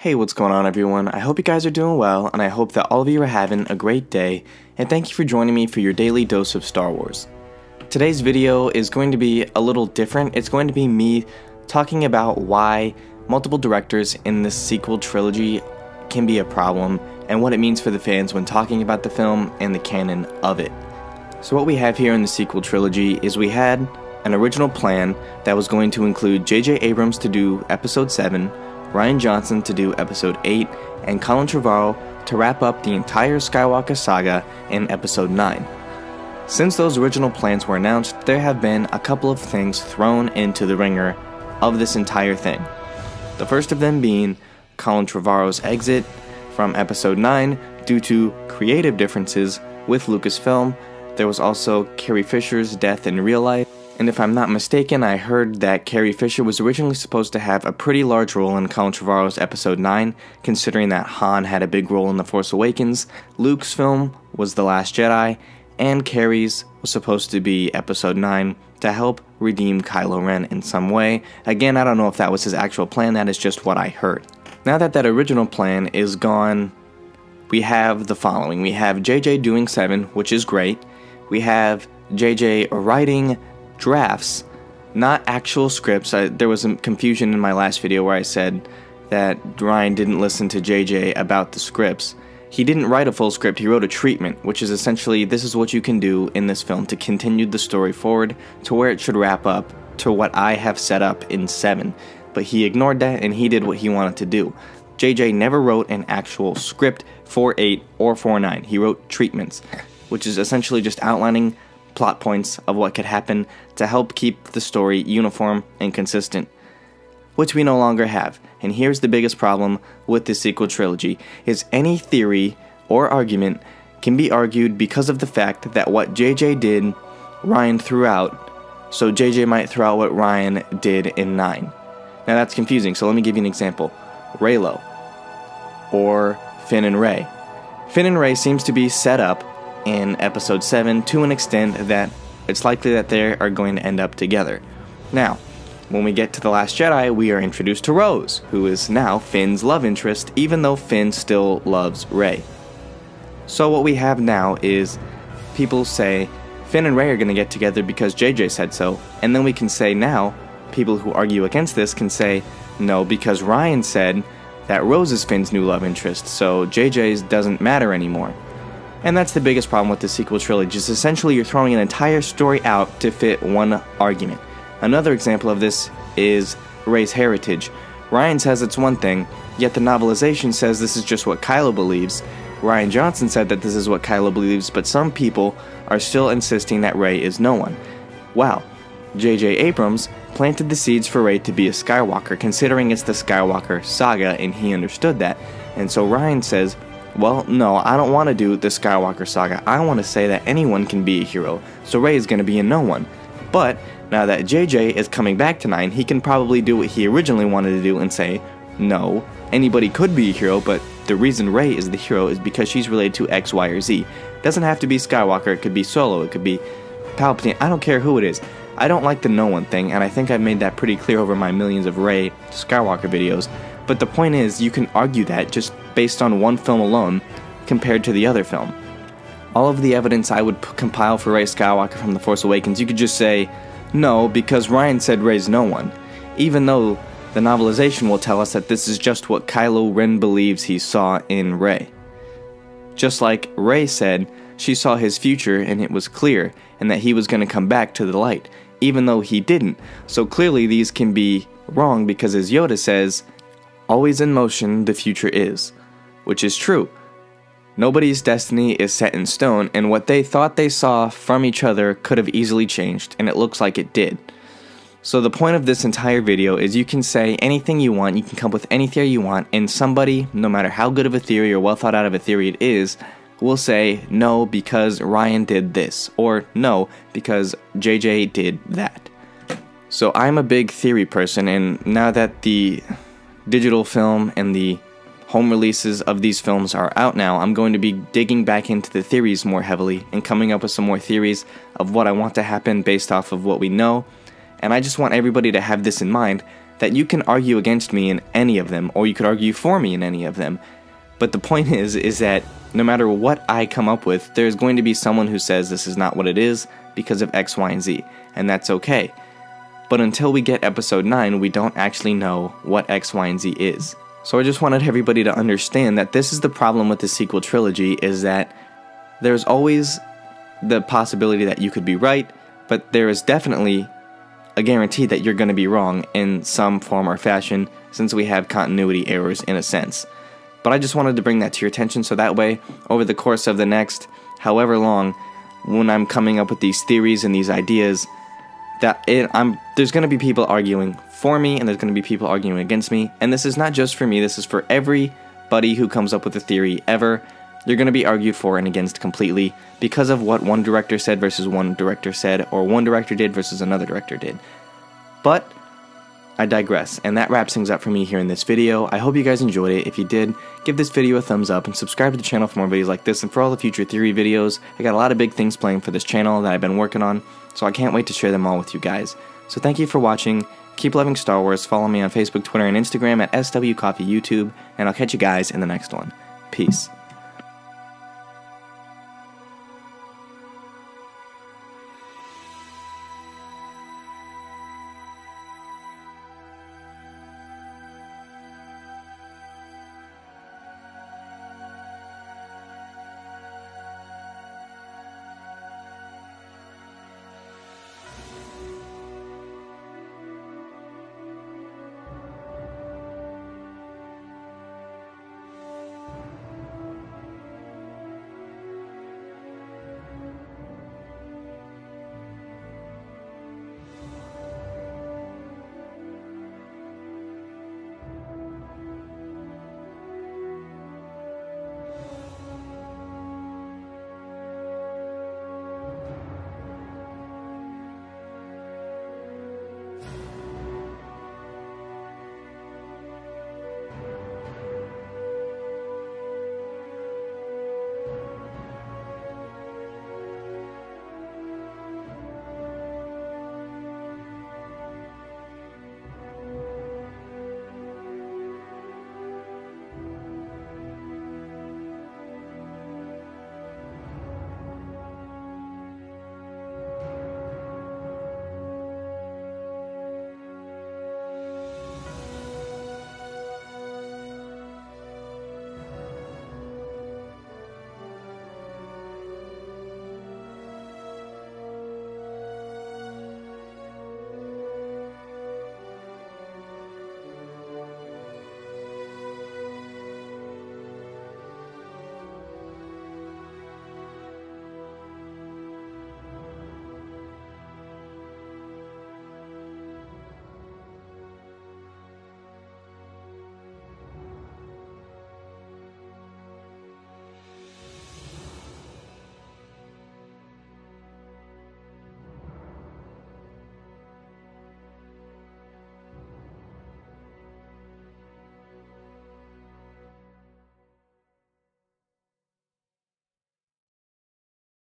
Hey, what's going on everyone? I hope you guys are doing well, and I hope that all of you are having a great day, and thank you for joining me for your daily dose of Star Wars. Today's video is going to be a little different. It's going to be me talking about why multiple directors in this sequel trilogy can be a problem, and what it means for the fans when talking about the film and the canon of it. So what we have here in the sequel trilogy is we had an original plan that was going to include J.J. Abrams to do Episode 7, Rian Johnson to do Episode 8, and Colin Trevorrow to wrap up the entire Skywalker saga in Episode 9. Since those original plans were announced, there have been a couple of things thrown into the ringer of this entire thing. The first of them being Colin Trevorrow's exit from Episode 9 due to creative differences with Lucasfilm. There was also Carrie Fisher's death in real life. And if I'm not mistaken, I heard that Carrie Fisher was originally supposed to have a pretty large role in Colin Trevorrow's Episode 9, considering that Han had a big role in The Force Awakens, Luke's film was The Last Jedi, and Carrie's was supposed to be Episode 9 to help redeem Kylo Ren in some way. Again, I don't know if that was his actual plan, that is just what I heard. Now that that original plan is gone, we have the following. We have JJ doing 7, which is great. We have JJ writing drafts, not actual scripts. There was some confusion in my last video where I said that Ryan didn't listen to JJ about the scripts. He didn't write a full script, he wrote a treatment, which is essentially this is what you can do in this film to continue the story forward to where it should wrap up to what I have set up in 7. But he ignored that and he did what he wanted to do. JJ never wrote an actual script for 8 or for 9. He wrote treatments, which is essentially just outlining plot points of what could happen to help keep the story uniform and consistent, which we no longer have. And here's the biggest problem with this sequel trilogy, is any theory or argument can be argued because of the fact that what JJ did, Ryan threw out, so JJ might throw out what Ryan did in 9. Now that's confusing, so let me give you an example. Reylo, or Finn and Rey. Finn and Rey seems to be set up in Episode 7 to an extent that it's likely that they are going to end up together. Now, when we get to The Last Jedi, we are introduced to Rose, who is now Finn's love interest, even though Finn still loves Rey. So what we have now is people say Finn and Rey are going to get together because JJ said so, and then we can say now, people who argue against this can say, no, because Ryan said that Rose is Finn's new love interest, so JJ's doesn't matter anymore. And that's the biggest problem with the sequel trilogy, is essentially you're throwing an entire story out to fit one argument. Another example of this is Rey's heritage. Ryan says it's one thing, yet the novelization says this is just what Kylo believes. Rian Johnson said that this is what Kylo believes, but some people are still insisting that Rey is no one. Wow, J.J. Abrams planted the seeds for Rey to be a Skywalker, considering it's the Skywalker saga, and he understood that. And so Ryan says, well, no, I don't want to do the Skywalker saga. I want to say that anyone can be a hero, so Rey is going to be a no one. But now that JJ is coming back to 9, he can probably do what he originally wanted to do and say, no, anybody could be a hero, but the reason Rey is the hero is because she's related to X, Y, or Z. It doesn't have to be Skywalker, it could be Solo, it could be Palpatine, I don't care who it is. I don't like the no one thing, and I think I've made that pretty clear over my millions of Rey Skywalker videos. But the point is, you can argue that just based on one film alone compared to the other film. All of the evidence I would compile for Rey Skywalker from The Force Awakens, you could just say, no, because Ryan said Rey's no one. Even though the novelization will tell us that this is just what Kylo Ren believes he saw in Rey. Just like Rey said, she saw his future and it was clear, and that he was going to come back to the light, even though he didn't. So clearly these can be wrong because, as Yoda says, always in motion the future is, which is true. Nobody's destiny is set in stone, and what they thought they saw from each other could have easily changed, and it looks like it did. So the point of this entire video is you can say anything you want, you can come up with any theory you want, and somebody, no matter how good of a theory or well thought out of a theory it is, will say no because Ryan did this, or no because JJ did that. So I'm a big theory person, and now that the digital film and the home releases of these films are out now, I'm going to be digging back into the theories more heavily and coming up with some more theories of what I want to happen based off of what we know. And I just want everybody to have this in mind, that you can argue against me in any of them, or you could argue for me in any of them. But the point is that no matter what I come up with, there's going to be someone who says this is not what it is because of X, Y, and Z, and that's okay. But until we get episode 9, we don't actually know what X, Y, and Z is. So I just wanted everybody to understand that this is the problem with the sequel trilogy, is that there's always the possibility that you could be right, but there is definitely a guarantee that you're going to be wrong in some form or fashion, since we have continuity errors in a sense. But I just wanted to bring that to your attention, so that way, over the course of the next however long, when I'm coming up with these theories and these ideas, there's going to be people arguing for me, and there's going to be people arguing against me. And this is not just for me, this is for everybody who comes up with a theory ever. You're going to be argued for and against completely because of what one director said versus one director said, or one director did versus another director did. But I digress, and that wraps things up for me here in this video. I hope you guys enjoyed it. If you did, give this video a thumbs up and subscribe to the channel for more videos like this and for all the future theory videos. I got a lot of big things planned for this channel that I've been working on, so I can't wait to share them all with you guys. So thank you for watching. Keep loving Star Wars. Follow me on Facebook, Twitter, and Instagram at SWCoffeeYouTube, and I'll catch you guys in the next one. Peace.